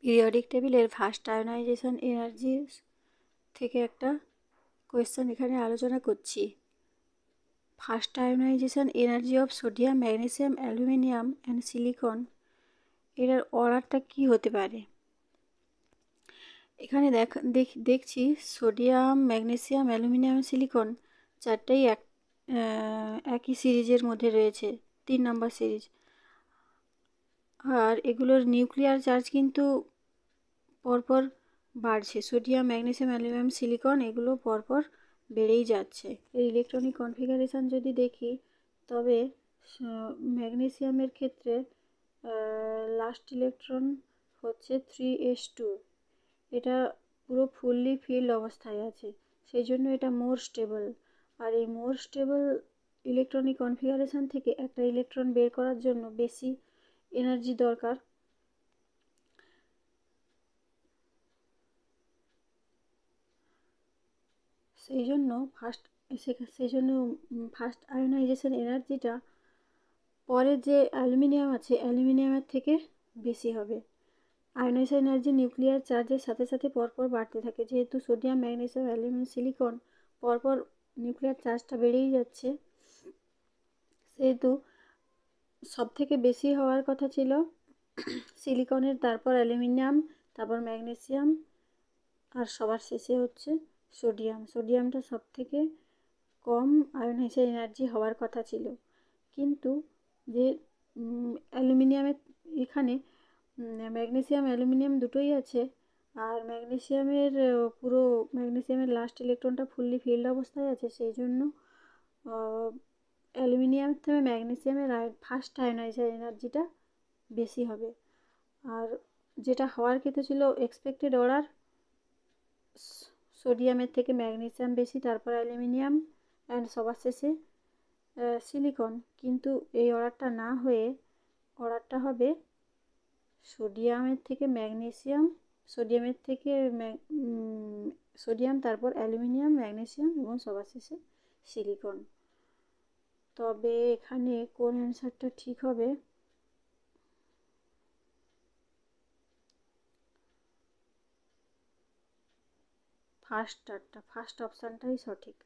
Periodic টেবিলের first ionization energy থেকে একটা কোয়েশ্চেন এখানে আলোচনা করছি। First ionization energy of sodium, magnesium, aluminium and silicon, এটার অর্ডারটা কি হতে পারে? এখানে দেখছি সোডিয়াম, ম্যাগনেসিয়াম, অ্যালুমিনিয়াম, সিলিকন চারটাই একই সিরিজের মধ্যে রয়েছে, 3 নম্বর সিরিজ। আর এগুলোর নিউক্লিয়ার চার্জ কিন্তু পরপর বাড়ছে। সোডিয়াম, ম্যাগনেসিয়াম, অ্যালুমিনিয়াম, সিলিকন এগুলো পরপর বেড়েই যাচ্ছে। এর ইলেকট্রনিক কনফিগারেশান যদি দেখি, তবে ম্যাগনেসিয়ামের ক্ষেত্রে লাস্ট ইলেকট্রন হচ্ছে 3s2, এটা পুরো ফুললি ফিল্ড অবস্থায় আছে, সেই জন্য এটা মোর স্টেবল। আর এই মোর স্টেবল ইলেকট্রনিক কনফিগারেশান থেকে একটা ইলেকট্রন বের করার জন্য বেশি এনার্জি দরকার। সেই জন্য ফার্স্ট আয়োনাইজেশন এনার্জিটা পরে যে অ্যালুমিনিয়াম আছে অ্যালুমিনিয়ামের থেকে বেশি হবে। আয়োনাইজেশন এনার্জি নিউক্লিয়ার চার্জের সাথে সাথে পরপর বাড়তে থাকে। যেহেতু সোডিয়াম, ম্যাগনেসিয়াম, অ্যালুমিনিয়াম, সিলিকন পরপর নিউক্লিয়ার চার্জটা বেড়েই যাচ্ছে, সেহেতু সব থেকে বেশি হওয়ার কথা ছিল সিলিকনের, তারপর অ্যালুমিনিয়াম, তারপর ম্যাগনেসিয়াম, আর সবার শেষে হচ্ছে সোডিয়াম। সোডিয়ামটা সব থেকে কম আয়োনাইজেশন এনার্জি হওয়ার কথা ছিল, কিন্তু যে অ্যালুমিনিয়ামের এখানে ম্যাগনেসিয়াম, অ্যালুমিনিয়াম দুটোই আছে, আর ম্যাগনেসিয়ামের লাস্ট ইলেকট্রনটা ফুললি ফিল্ড অবস্থায় আছে, সেই জন্য অ্যালুমিনিয়াম থেকে ম্যাগনেসিয়ামের ফার্স্ট আয়োনাইজেশন এনার্জিটা বেশি হবে। আর যেটা হওয়ার কথা ছিল এক্সপেক্টেড অর্ডার, সোডিয়ামের থেকে ম্যাগনেসিয়াম বেশি, তারপর অ্যালুমিনিয়াম অ্যান্ড সবার শেষে সিলিকন, কিন্তু এই অর্ডারটা না হয়ে অর্ডারটা হবে সোডিয়ামের থেকে ম্যাগনেসিয়াম, সোডিয়াম, তারপর অ্যালুমিনিয়াম, ম্যাগনেসিয়াম এবং সবার শেষে সিলিকন। তবে এখানে কোন অ্যান্সারটা ঠিক হবে? ফার্স্ট অপশানটাই সঠিক।